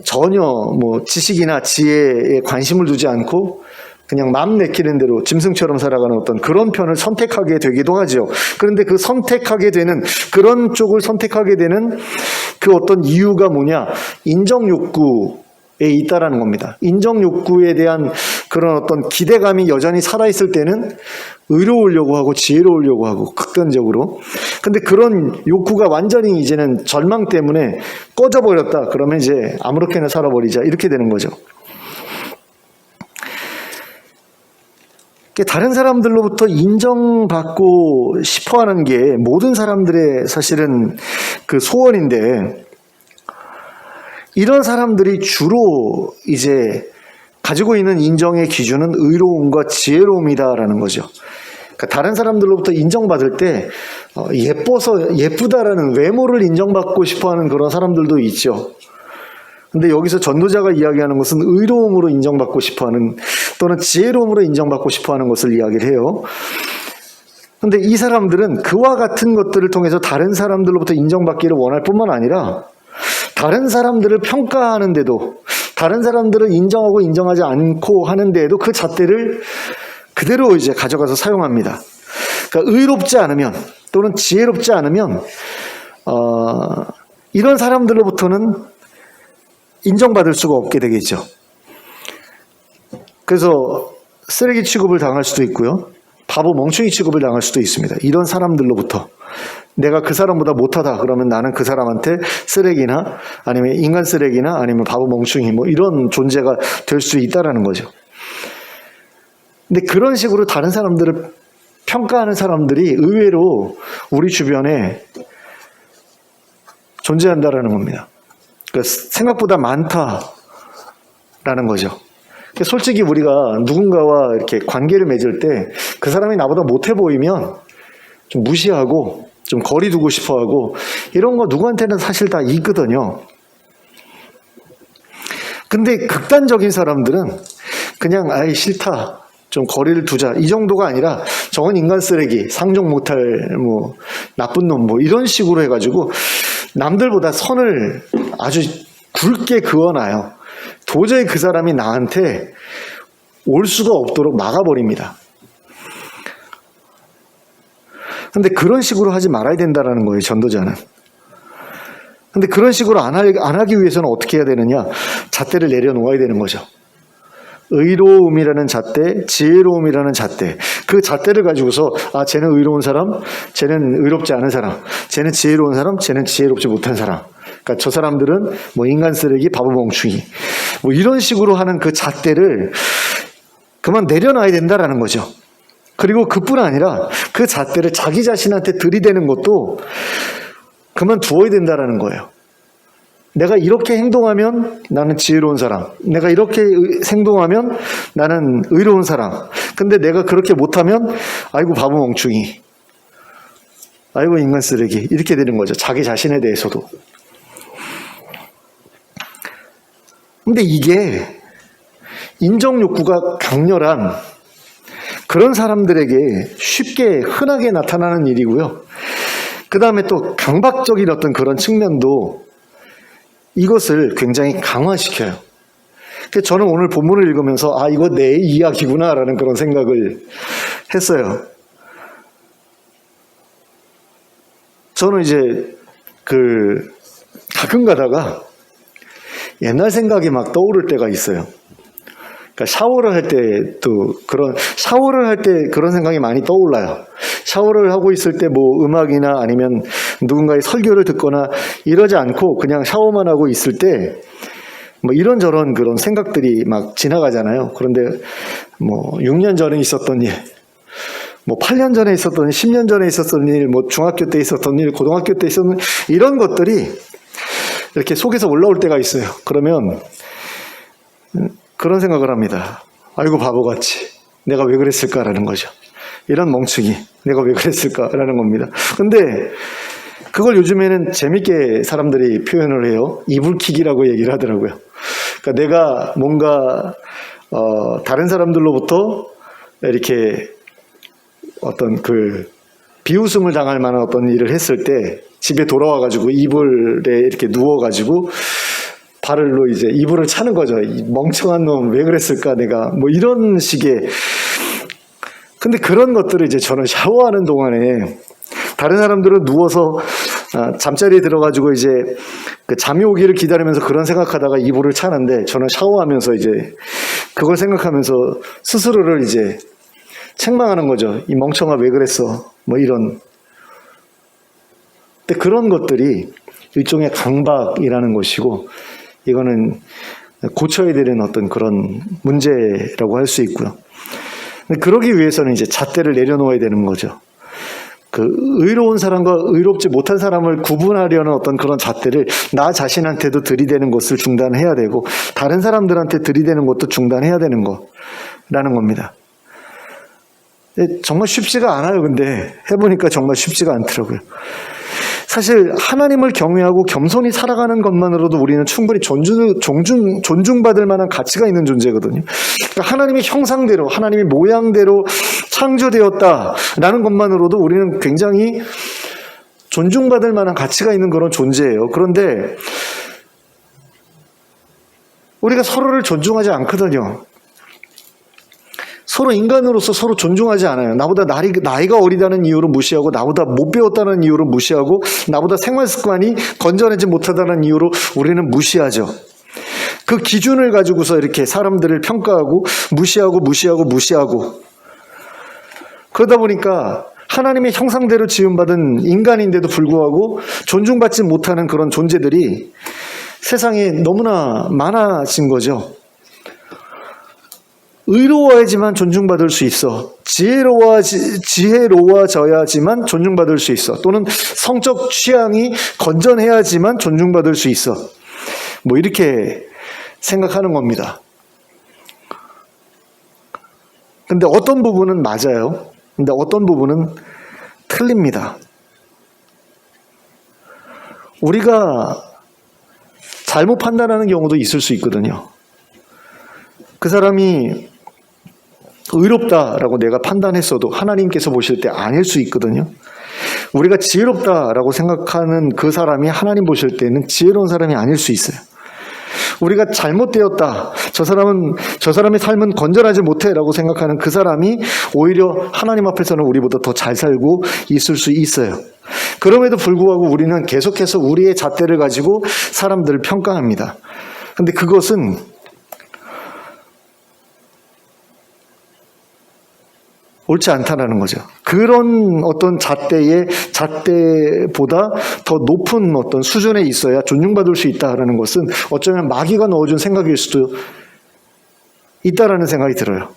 전혀 뭐 지식이나 지혜에 관심을 두지 않고 그냥 마음 내키는 대로 짐승처럼 살아가는 어떤 그런 편을 선택하게 되기도 하죠. 그런데 그 선택하게 되는, 그런 쪽을 선택하게 되는 그 어떤 이유가 뭐냐? 인정 욕구에 있다라는 겁니다. 인정 욕구에 대한 그런 어떤 기대감이 여전히 살아있을 때는 의로우려고 하고 지혜로우려고 하고 극단적으로. 근데 그런 욕구가 완전히 이제는 절망 때문에 꺼져버렸다 그러면 이제 아무렇게나 살아버리자 이렇게 되는 거죠. 다른 사람들로부터 인정받고 싶어하는 게 모든 사람들의 사실은 그 소원인데, 이런 사람들이 주로 이제 가지고 있는 인정의 기준은 의로움과 지혜로움이다라는 거죠. 그러니까 다른 사람들로부터 인정받을 때 예쁘다라는 외모를 인정받고 싶어하는 그런 사람들도 있죠. 근데 여기서 전도자가 이야기하는 것은 의로움으로 인정받고 싶어하는, 또는 지혜로움으로 인정받고 싶어하는 것을 이야기를 해요. 근데 이 사람들은 그와 같은 것들을 통해서 다른 사람들로부터 인정받기를 원할 뿐만 아니라 다른 사람들을 평가하는데도, 다른 사람들을 인정하고 인정하지 않고 하는데에도 그 잣대를 그대로 이제 가져가서 사용합니다. 그러니까 의롭지 않으면 또는 지혜롭지 않으면 이런 사람들로부터는 인정받을 수가 없게 되겠죠. 그래서 쓰레기 취급을 당할 수도 있고요. 바보 멍충이 취급을 당할 수도 있습니다. 이런 사람들로부터. 내가 그 사람보다 못하다 그러면 나는 그 사람한테 쓰레기나 아니면 인간 쓰레기나 아니면 바보 멍충이 뭐 이런 존재가 될 수 있다라는 거죠. 근데 그런 식으로 다른 사람들을 평가하는 사람들이 의외로 우리 주변에 존재한다라는 겁니다. 그러니까 생각보다 많다라는 거죠. 그러니까 솔직히 우리가 누군가와 이렇게 관계를 맺을 때 그 사람이 나보다 못해 보이면 좀 무시하고 좀 거리 두고 싶어 하고 이런 거 누구한테는 사실 다 있거든요. 근데 극단적인 사람들은 그냥 아이 싫다, 좀 거리를 두자 이 정도가 아니라 저건 인간 쓰레기, 상종 못할 뭐 나쁜 놈 뭐 이런 식으로 해가지고 남들보다 선을 아주 굵게 그어놔요. 도저히 그 사람이 나한테 올 수가 없도록 막아버립니다. 근데 그런 식으로 하지 말아야 된다는 거예요, 전도자는. 근데 그런 식으로 안 하기 위해서는 어떻게 해야 되느냐? 잣대를 내려놓아야 되는 거죠. 의로움이라는 잣대, 지혜로움이라는 잣대. 그 잣대를 가지고서 쟤는 의로운 사람, 쟤는 의롭지 않은 사람, 쟤는 지혜로운 사람, 쟤는 지혜롭지 못한 사람. 그러니까 저 사람들은 뭐 인간 쓰레기, 바보 멍충이 뭐 이런 식으로 하는 그 잣대를 그만 내려놔야 된다라는 거죠. 그리고 그뿐 아니라 그 잣대를 자기 자신한테 들이대는 것도 그만 두어야 된다라는 거예요. 내가 이렇게 행동하면 나는 지혜로운 사람, 내가 이렇게 행동하면 나는 의로운 사람, 근데 내가 그렇게 못하면 아이고 바보 멍충이, 아이고 인간 쓰레기 이렇게 되는 거죠. 자기 자신에 대해서도. 근데 이게 인정 욕구가 강렬한 그런 사람들에게 쉽게 흔하게 나타나는 일이고요. 그 다음에 또 강박적인 어떤 그런 측면도 이것을 굉장히 강화시켜요. 그래서 저는 오늘 본문을 읽으면서 이거 내 이야기구나 라는 그런 생각을 했어요. 저는 이제 가끔 가다가 옛날 생각이 막 떠오를 때가 있어요. 그러니까 샤워를 할 때 그런 생각이 많이 떠올라요. 샤워를 하고 있을 때 뭐 음악이나 아니면 누군가의 설교를 듣거나 이러지 않고 그냥 샤워만 하고 있을 때 뭐 이런저런 그런 생각들이 막 지나가잖아요. 그런데 뭐 6년 전에 있었던 일, 뭐 8년 전에 있었던 일, 10년 전에 있었던 일, 뭐 중학교 때 있었던 일, 고등학교 때 있었던 일, 이런 것들이 이렇게 속에서 올라올 때가 있어요. 그러면 그런 생각을 합니다. 아이고 바보같이 내가 왜 그랬을까라는 거죠. 이런 멍충이 내가 왜 그랬을까라는 겁니다. 근데 그걸 요즘에는 재밌게 사람들이 표현을 해요. 이불킥이라고 얘기를 하더라고요. 그러니까 내가 뭔가 다른 사람들로부터 이렇게 어떤 비웃음을 당할 만한 어떤 일을 했을 때 집에 돌아와가지고 이불에 이렇게 누워가지고 발로 이제 이불을 차는 거죠. 이 멍청한 놈 왜 그랬을까 내가 뭐 이런 식의. 근데 그런 것들을 이제 저는 샤워하는 동안에 다른 사람들은 누워서 잠자리에 들어가지고 이제 잠이 오기를 기다리면서 그런 생각하다가 이불을 차는데 저는 샤워하면서 이제 그걸 생각하면서 스스로를 이제 책망하는 거죠. 이 멍청아 왜 그랬어 뭐 이런. 근데 그런 것들이 일종의 강박이라는 것이고 이거는 고쳐야 되는 어떤 그런 문제라고 할 수 있고요. 그러기 위해서는 이제 잣대를 내려놓아야 되는 거죠. 의로운 사람과 의롭지 못한 사람을 구분하려는 어떤 그런 잣대를 나 자신한테도 들이대는 것을 중단해야 되고 다른 사람들한테 들이대는 것도 중단해야 되는 거라는 겁니다. 정말 쉽지가 않아요. 근데 해보니까 정말 쉽지가 않더라고요. 사실 하나님을 경외하고 겸손히 살아가는 것만으로도 우리는 충분히 존중받을 만한 가치가 있는 존재거든요. 그러니까 하나님의 형상대로, 하나님의 모양대로 창조되었다라는 것만으로도 우리는 굉장히 존중받을 만한 가치가 있는 그런 존재예요. 그런데 우리가 서로를 존중하지 않거든요. 서로 인간으로서 서로 존중하지 않아요. 나보다 나이가 어리다는 이유로 무시하고, 나보다 못 배웠다는 이유로 무시하고, 나보다 생활 습관이 건전하지 못하다는 이유로 우리는 무시하죠. 그 기준을 가지고서 이렇게 사람들을 평가하고 무시하고 그러다 보니까 하나님의 형상대로 지음받은 인간인데도 불구하고 존중받지 못하는 그런 존재들이 세상에 너무나 많아진 거죠. 의로워야지만 존중받을 수 있어. 지혜로워져야지만 존중받을 수 있어. 또는 성적 취향이 건전해야지만 존중받을 수 있어. 뭐 이렇게 생각하는 겁니다. 근데 어떤 부분은 맞아요. 근데 어떤 부분은 틀립니다. 우리가 잘못 판단하는 경우도 있을 수 있거든요. 그 사람이 의롭다라고 내가 판단했어도 하나님께서 보실 때 아닐 수 있거든요. 우리가 지혜롭다라고 생각하는 그 사람이 하나님 보실 때는 지혜로운 사람이 아닐 수 있어요. 우리가 잘못되었다, 저 사람의 삶은 건전하지 못해라고 생각하는 그 사람이 오히려 하나님 앞에서는 우리보다 더 잘 살고 있을 수 있어요. 그럼에도 불구하고 우리는 계속해서 우리의 잣대를 가지고 사람들을 평가합니다. 근데 그것은 옳지 않다라는 거죠. 그런 어떤 잣대보다 더 높은 어떤 수준에 있어야 존중받을 수 있다라는 것은 어쩌면 마귀가 넣어준 생각일 수도 있다라는 생각이 들어요.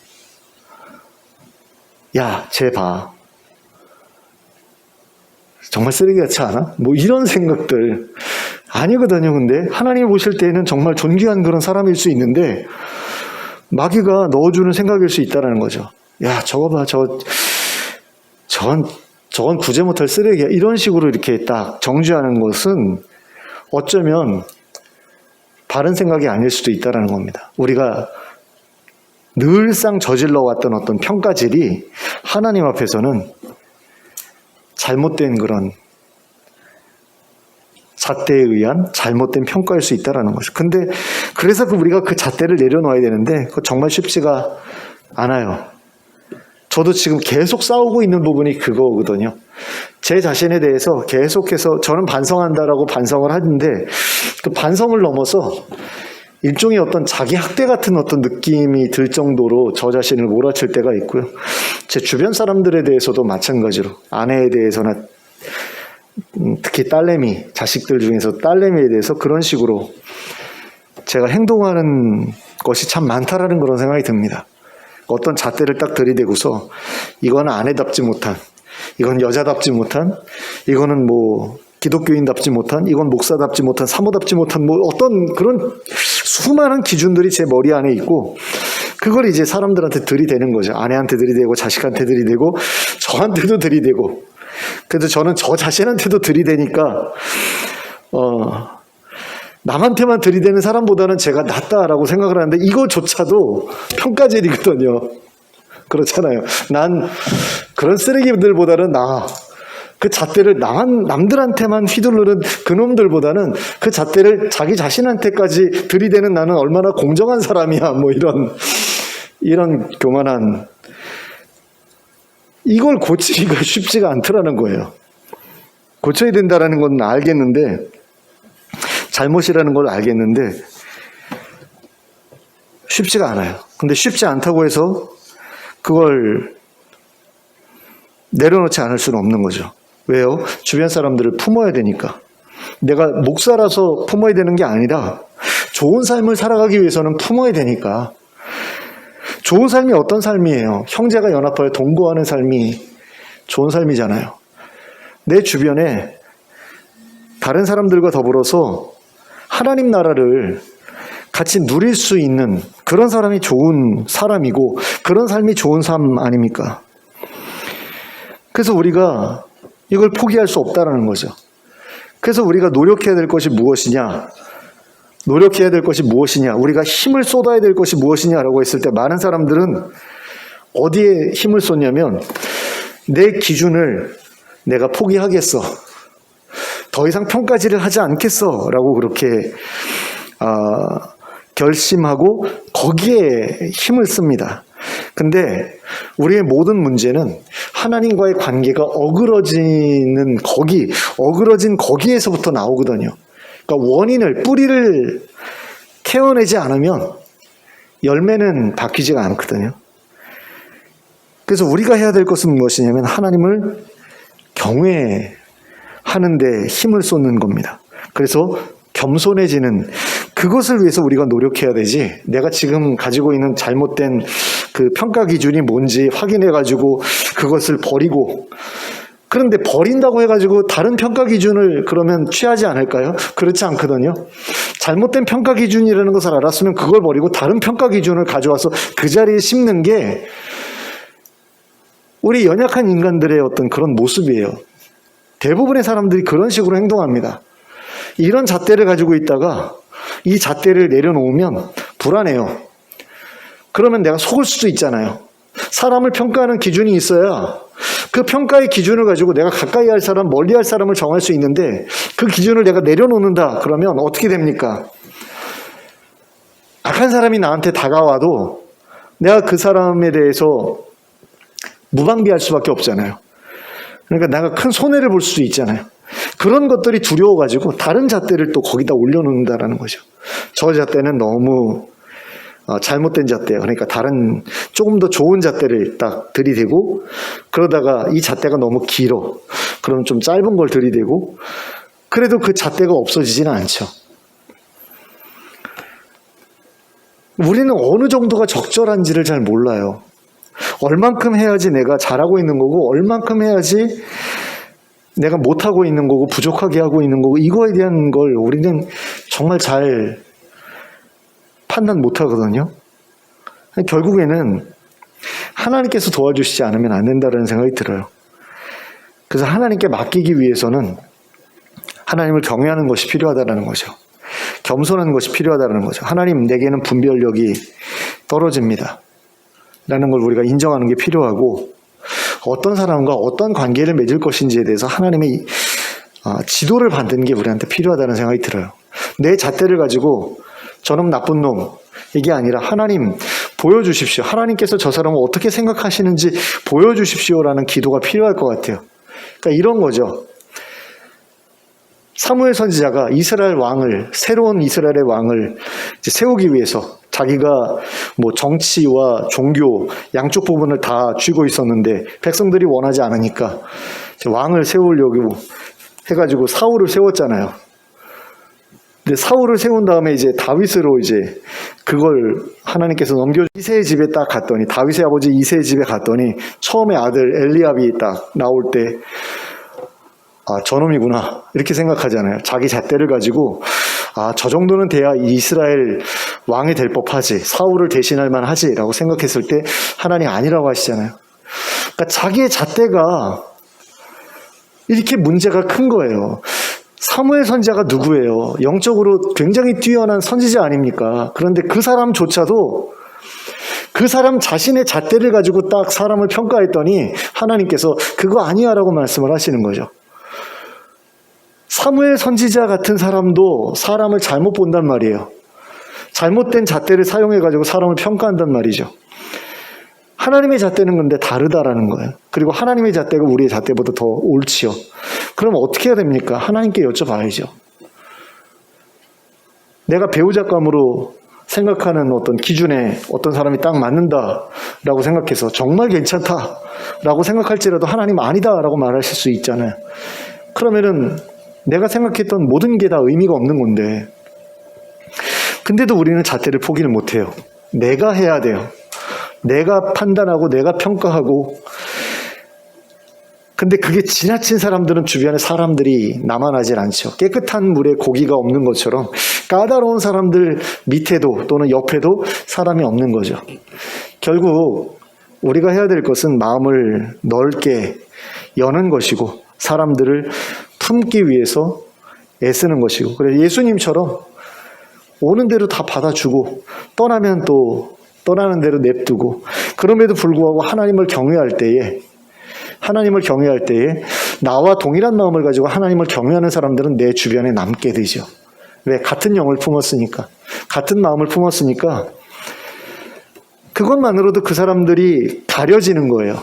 야, 쟤 봐. 정말 쓰레기 같지 않아? 뭐 이런 생각들. 아니거든요. 근데 하나님 보실 때에는 정말 존귀한 그런 사람일 수 있는데 마귀가 넣어주는 생각일 수 있다라는 거죠. 야, 저거 봐, 저건 구제 못할 쓰레기야. 이런 식으로 이렇게 딱 정죄하는 것은 어쩌면 바른 생각이 아닐 수도 있다는 겁니다. 우리가 늘상 저질러 왔던 어떤 평가질이 하나님 앞에서는 잘못된 그런 잣대에 의한 잘못된 평가일 수 있다는 거죠. 근데 그래서 우리가 그 잣대를 내려놓아야 되는데 그거 정말 쉽지가 않아요. 저도 지금 계속 싸우고 있는 부분이 그거거든요. 제 자신에 대해서 계속해서 저는 반성한다라고 반성을 하는데 그 반성을 넘어서 일종의 어떤 자기 학대 같은 어떤 느낌이 들 정도로 저 자신을 몰아칠 때가 있고요. 제 주변 사람들에 대해서도 마찬가지로 아내에 대해서나 특히 딸내미, 자식들 중에서 딸내미에 대해서 그런 식으로 제가 행동하는 것이 참 많다라는 그런 생각이 듭니다. 어떤 잣대를 딱 들이대고서 이건 아내답지 못한, 이건 여자답지 못한, 이거는 뭐 기독교인답지 못한, 이건 목사답지 못한, 사모답지 못한 뭐 어떤 그런 수많은 기준들이 제 머리 안에 있고 그걸 이제 사람들한테 들이대는 거죠. 아내한테 들이대고 자식한테 들이대고 저한테도 들이대고 그래도 저는 저 자신한테도 들이대니까 남한테만 들이대는 사람보다는 제가 낫다라고 생각을 하는데 이거조차도 평가질이거든요. 그렇잖아요. 난 그런 쓰레기들보다는 그 잣대를 남들한테만 휘두르는 그놈들보다는 그 잣대를 자기 자신한테까지 들이대는 나는 얼마나 공정한 사람이야. 뭐 이런 교만한 이걸 고치기가 쉽지가 않더라는 거예요. 고쳐야 된다라는 건 알겠는데 잘못이라는 걸 알겠는데 쉽지가 않아요. 근데 쉽지 않다고 해서 그걸 내려놓지 않을 수는 없는 거죠. 왜요? 주변 사람들을 품어야 되니까. 내가 목사라서 품어야 되는 게 아니라 좋은 삶을 살아가기 위해서는 품어야 되니까. 좋은 삶이 어떤 삶이에요? 형제가 연합하여 동거하는 삶이 좋은 삶이잖아요. 내 주변에 다른 사람들과 더불어서 하나님 나라를 같이 누릴 수 있는 그런 사람이 좋은 사람이고 그런 삶이 좋은 삶 아닙니까? 그래서 우리가 이걸 포기할 수 없다는 거죠. 그래서 우리가 노력해야 될 것이 무엇이냐? 우리가 힘을 쏟아야 될 것이 무엇이냐라고 했을 때 많은 사람들은 어디에 힘을 쏟냐면 내 기준을 내가 포기하겠어. 더 이상 평가질을 하지 않겠어. 라고 그렇게 결심하고 거기에 힘을 씁니다. 근데 우리의 모든 문제는 하나님과의 관계가 어그러진 거기에서부터 나오거든요. 그러니까 뿌리를 케어내지 않으면 열매는 바뀌지가 않거든요. 그래서 우리가 해야 될 것은 무엇이냐면 하나님을 경외하는데 힘을 쏟는 겁니다. 그래서 겸손해지는 그것을 위해서 우리가 노력해야 되지, 내가 지금 가지고 있는 잘못된 그 평가 기준이 뭔지 확인해가지고 그것을 버리고, 그런데 버린다고 해가지고 다른 평가 기준을 그러면 취하지 않을까요? 그렇지 않거든요. 잘못된 평가 기준이라는 것을 알았으면 그걸 버리고 다른 평가 기준을 가져와서 그 자리에 심는 게 우리 연약한 인간들의 어떤 그런 모습이에요. 대부분의 사람들이 그런 식으로 행동합니다. 이런 잣대를 가지고 있다가 이 잣대를 내려놓으면 불안해요. 그러면 내가 속을 수도 있잖아요. 사람을 평가하는 기준이 있어야 그 평가의 기준을 가지고 내가 가까이 할 사람, 멀리 할 사람을 정할 수 있는데 그 기준을 내가 내려놓는다 그러면 어떻게 됩니까? 악한 사람이 나한테 다가와도 내가 그 사람에 대해서 무방비할 수밖에 없잖아요. 그러니까 내가 큰 손해를 볼 수도 있잖아요. 그런 것들이 두려워가지고 다른 잣대를 또 거기다 올려놓는다라는 거죠. 저 잣대는 너무 잘못된 잣대예요. 그러니까 다른 조금 더 좋은 잣대를 딱 들이대고, 그러다가 이 잣대가 너무 길어. 그럼 좀 짧은 걸 들이대고, 그래도 그 잣대가 없어지지는 않죠. 우리는 어느 정도가 적절한지를 잘 몰라요. 얼만큼 해야지 내가 잘하고 있는 거고, 얼만큼 해야지 내가 못하고 있는 거고, 부족하게 하고 있는 거고, 이거에 대한 걸 우리는 정말 잘 판단 못하거든요. 결국에는 하나님께서 도와주시지 않으면 안 된다는 생각이 들어요. 그래서 하나님께 맡기기 위해서는 하나님을 경외하는 것이 필요하다는 거죠. 겸손한 것이 필요하다는 거죠. 하나님, 내게는 분별력이 떨어집니다 라는 걸 우리가 인정하는 게 필요하고, 어떤 사람과 어떤 관계를 맺을 것인지에 대해서 하나님의 지도를 받는 게 우리한테 필요하다는 생각이 들어요. 내 잣대를 가지고 저놈 나쁜 놈, 이게 아니라 하나님 보여주십시오. 하나님께서 저 사람을 어떻게 생각하시는지 보여주십시오라는 기도가 필요할 것 같아요. 그러니까 이런 거죠. 사무엘 선지자가 새로운 이스라엘의 왕을 세우기 위해서 자기가 뭐 정치와 종교 양쪽 부분을 다 쥐고 있었는데 백성들이 원하지 않으니까 왕을 세우려고 해가지고 사울을 세웠잖아요. 근데 사울을 세운 다음에 이제 다윗으로 이제 그걸 하나님께서 이새의 집에 딱 갔더니, 다윗의 아버지 이새의 집에 갔더니 처음에 아들 엘리압이 딱 나올 때 저놈이구나 이렇게 생각하잖아요. 자기 잣대를 가지고 저 정도는 돼야 이스라엘 왕이 될 법하지, 사울을 대신할 만하지 라고 생각했을 때 하나님 아니라고 하시잖아요. 그러니까 자기의 잣대가 이렇게 문제가 큰 거예요. 사무엘 선지자가 누구예요? 영적으로 굉장히 뛰어난 선지자 아닙니까? 그런데 그 사람조차도 그 사람 자신의 잣대를 가지고 딱 사람을 평가했더니 하나님께서 그거 아니야 라고 말씀을 하시는 거죠. 사무엘 선지자 같은 사람도 사람을 잘못 본단 말이에요. 잘못된 잣대를 사용해가지고 사람을 평가한단 말이죠. 하나님의 잣대는 근데 다르다라는 거예요. 그리고 하나님의 잣대가 우리의 잣대보다 더 옳지요. 그럼 어떻게 해야 됩니까? 하나님께 여쭤봐야죠. 내가 배우자감으로 생각하는 어떤 기준에 어떤 사람이 딱 맞는다라고 생각해서 정말 괜찮다라고 생각할지라도 하나님 아니다라고 말하실 수 있잖아요. 그러면은 내가 생각했던 모든 게 다 의미가 없는 건데, 근데도 우리는 잣대를 포기를 못해요. 내가 해야 돼요. 내가 판단하고 내가 평가하고. 근데 그게 지나친 사람들은 주변에 사람들이 남아나질 않죠. 깨끗한 물에 고기가 없는 것처럼 까다로운 사람들 밑에도 또는 옆에도 사람이 없는 거죠. 결국 우리가 해야 될 것은 마음을 넓게 여는 것이고 사람들을 품기 위해서 애쓰는 것이고, 그래서 예수님처럼 오는 대로 다 받아주고 떠나면 또 떠나는 대로 냅두고 그럼에도 불구하고 하나님을 경외할 때에 나와 동일한 마음을 가지고 하나님을 경외하는 사람들은 내 주변에 남게 되죠. 왜? 같은 영을 품었으니까. 같은 마음을 품었으니까 그것만으로도 그 사람들이 가려지는 거예요.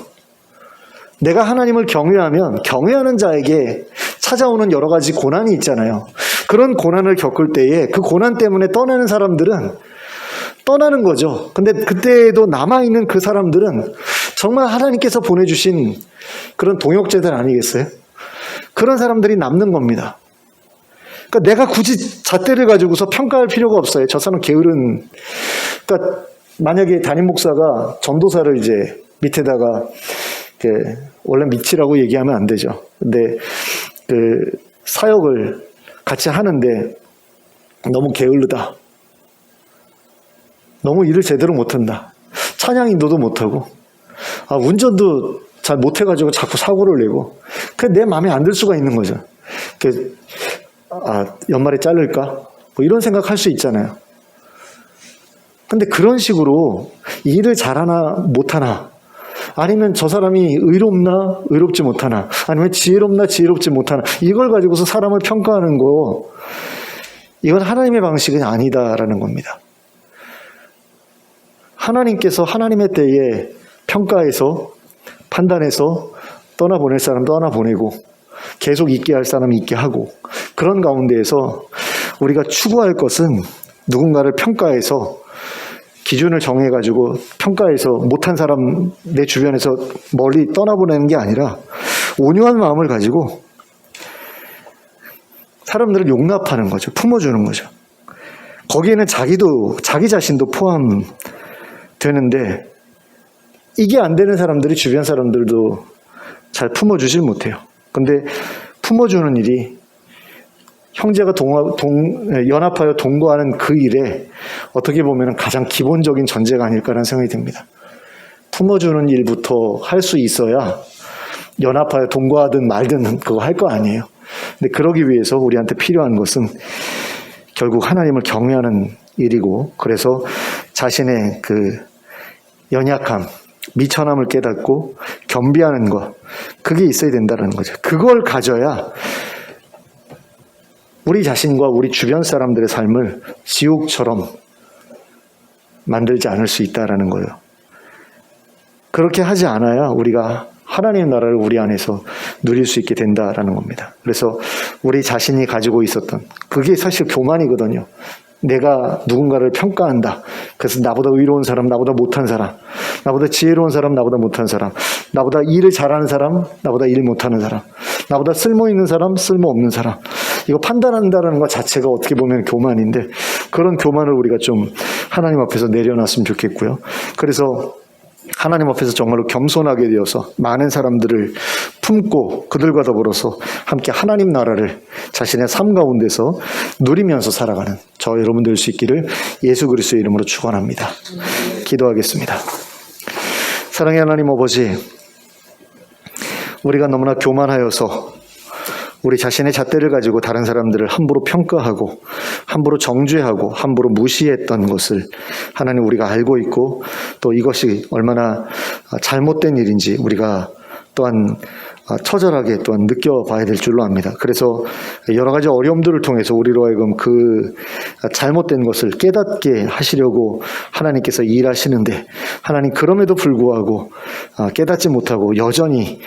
내가 하나님을 경외하면 경외하는 자에게 찾아오는 여러 가지 고난이 있잖아요. 그런 고난을 겪을 때에 그 고난 때문에 떠나는 사람들은 떠나는 거죠. 근데 그때에도 남아있는 그 사람들은 정말 하나님께서 보내주신 그런 동역자들 아니겠어요? 그런 사람들이 남는 겁니다. 그러니까 내가 굳이 잣대를 가지고서 평가할 필요가 없어요. 저 사람 게으른. 그러니까 만약에 담임 목사가 전도사를 이제 밑에다가 원래 밑이라고 얘기하면 안 되죠. 근데 그 사역을 같이 하는데 너무 게을르다. 너무 일을 제대로 못한다. 찬양 인도도 못하고, 운전도 잘 못해가지고 자꾸 사고를 내고, 그게 내 마음에 안 들 수가 있는 거죠. 연말에 자를까? 뭐 이런 생각할 수 있잖아요. 근데 그런 식으로 일을 잘하나 못하나, 아니면 저 사람이 의롭나 의롭지 못하나, 아니면 지혜롭나 지혜롭지 못하나, 이걸 가지고서 사람을 평가하는 거, 이건 하나님의 방식은 아니다라는 겁니다. 하나님께서 하나님의 때에 평가해서 판단해서 떠나보낼 사람 떠나보내고 계속 있게 할 사람 있게 하고, 그런 가운데에서 우리가 추구할 것은 누군가를 평가해서 기준을 정해가지고 평가해서 못한 사람 내 주변에서 멀리 떠나보내는 게 아니라 온유한 마음을 가지고 사람들을 용납하는 거죠. 품어주는 거죠. 거기에는 자기 자신도 포함되는데, 이게 안 되는 사람들이 주변 사람들도 잘 품어주질 못해요. 근데 품어주는 일이 형제가 연합하여 동거하는 그 일에 어떻게 보면 가장 기본적인 전제가 아닐까라는 생각이 듭니다. 품어주는 일부터 할 수 있어야 연합하여 동거하든 말든 그거 할 거 아니에요. 근데 그러기 위해서 우리한테 필요한 것은 결국 하나님을 경외하는 일이고, 그래서 자신의 그 연약함, 미천함을 깨닫고 겸비하는 것, 그게 있어야 된다는 거죠. 그걸 가져야 우리 자신과 우리 주변 사람들의 삶을 지옥처럼 만들지 않을 수 있다라는 거예요. 그렇게 하지 않아야 우리가 하나님의 나라를 우리 안에서 누릴 수 있게 된다라는 겁니다. 그래서 우리 자신이 가지고 있었던, 그게 사실 교만이거든요. 내가 누군가를 평가한다. 그래서 나보다 의로운 사람, 나보다 못한 사람, 나보다 지혜로운 사람, 나보다 못한 사람, 나보다 일을 잘하는 사람, 나보다 일 못하는 사람, 나보다 쓸모있는 사람, 쓸모없는 사람, 이거 판단한다는 것 자체가 어떻게 보면 교만인데, 그런 교만을 우리가 좀 하나님 앞에서 내려놨으면 좋겠고요. 그래서 하나님 앞에서 정말로 겸손하게 되어서 많은 사람들을 품고 그들과 더불어서 함께 하나님 나라를 자신의 삶 가운데서 누리면서 살아가는 저 여러분 될 수 있기를 예수 그리스도의 이름으로 축원합니다. 기도하겠습니다. 사랑의 하나님 아버지, 우리가 너무나 교만하여서 우리 자신의 잣대를 가지고 다른 사람들을 함부로 평가하고 함부로 정죄하고 함부로 무시했던 것을 하나님 우리가 알고 있고, 또 이것이 얼마나 잘못된 일인지 우리가 또한 처절하게 또한 느껴봐야 될 줄로 압니다. 그래서 여러 가지 어려움들을 통해서 우리로 하여금 그 잘못된 것을 깨닫게 하시려고 하나님께서 일하시는데, 하나님 그럼에도 불구하고 깨닫지 못하고 여전히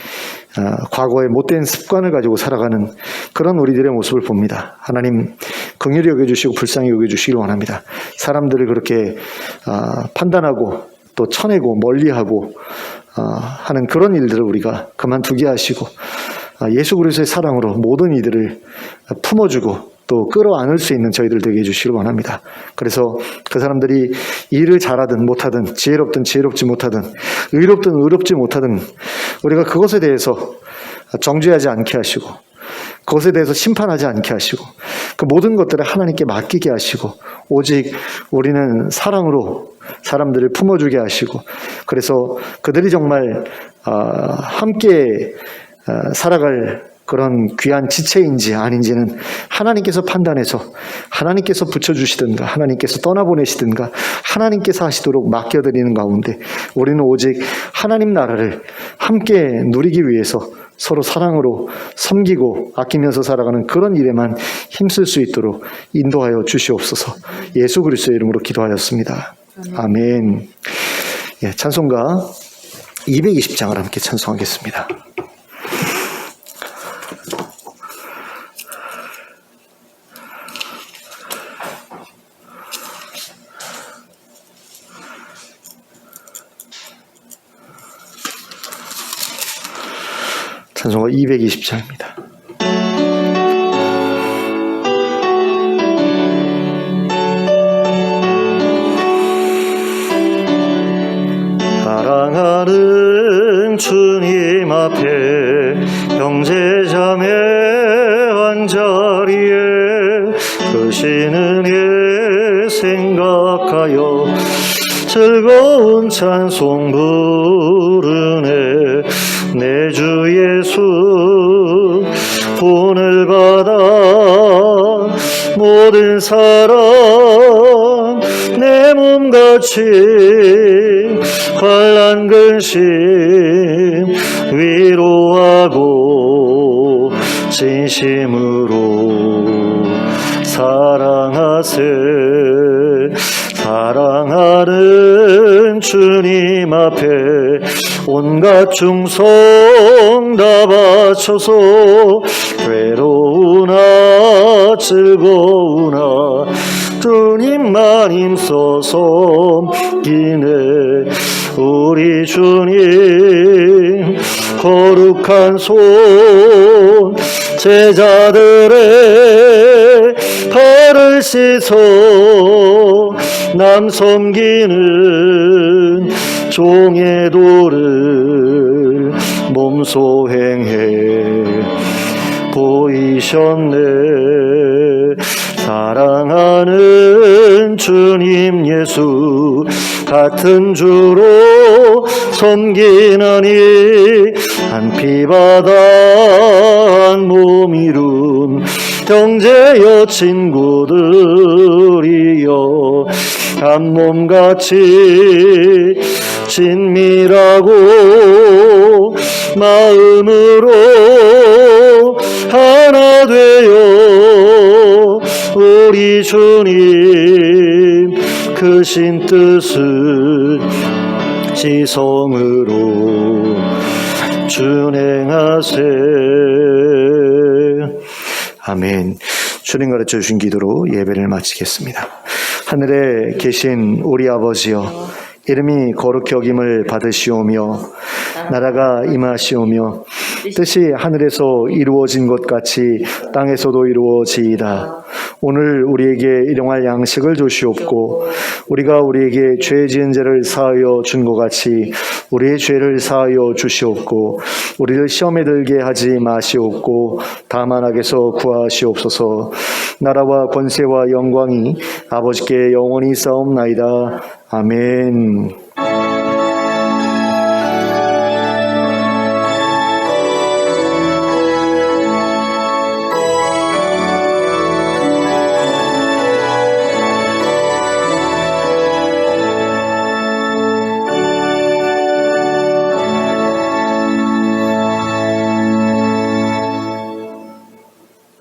과거의 못된 습관을 가지고 살아가는 그런 우리들의 모습을 봅니다. 하나님 긍휼히 여겨주시고 불쌍히 여겨주시길 원합니다. 사람들을 그렇게 판단하고 또 쳐내고 멀리하고 하는 그런 일들을 우리가 그만두게 하시고, 예수 그리스도의 사랑으로 모든 이들을 품어주고 또 끌어안을 수 있는 저희들 되게 해주시길 원합니다. 그래서 그 사람들이 일을 잘하든 못하든, 지혜롭든 지혜롭지 못하든, 의롭든 의롭지 못하든, 우리가 그것에 대해서 정죄하지 않게 하시고 그것에 대해서 심판하지 않게 하시고 그 모든 것들을 하나님께 맡기게 하시고, 오직 우리는 사랑으로 사람들을 품어주게 하시고, 그래서 그들이 정말 함께 살아갈 그런 귀한 지체인지 아닌지는 하나님께서 판단해서 하나님께서 붙여주시든가 하나님께서 떠나보내시든가 하나님께서 하시도록 맡겨드리는 가운데 우리는 오직 하나님 나라를 함께 누리기 위해서 서로 사랑으로 섬기고 아끼면서 살아가는 그런 일에만 힘쓸 수 있도록 인도하여 주시옵소서. 예수 그리스도의 이름으로 기도하였습니다. 아멘. 예, 찬송가 220장을 함께 찬송하겠습니다. 찬송가 220장입니다. 사랑하는 주님 앞에 형제자매 한자리에 크신 은혜 생각하여 즐거운 찬송 부르네. 내 주 예수 본을 받아 모든 사람 내 몸같이 환난 근심 위로하고 진심으로 사랑하세. 사랑하는 주님 앞에 온갖 충성 다 바쳐서 괴로우나 즐거우나 주님만 힘써 섬기네. 우리 주님 거룩한 손 제자들의 발을 씻어 남 섬기는 종의 도를 몸소 행해 보이셨네. 사랑하는 주님 예수 같은 주로 섬기나니 한 피바다 한 몸 이룬 형제여 친구들이여 한 몸같이 친밀하고 마음으로 하나 되어 우리 주님 크신 뜻을 지성으로 준행하세. 아멘. 주님 가르쳐 주신 기도로 예배를 마치겠습니다. 하늘에 계신 우리 아버지여, 이름이 거룩히 여김을 받으시오며 나라가 임하시오며 뜻이 하늘에서 이루어진 것 같이 땅에서도 이루어지이다. 오늘 우리에게 일용할 양식을 주시옵고 우리가 우리에게 죄 지은 죄를 사하여 준 것 같이 우리의 죄를 사하여 주시옵고 우리를 시험에 들게 하지 마시옵고 다만 악에서 구하시옵소서. 나라와 권세와 영광이 아버지께 영원히 있사옵나이다. 아멘.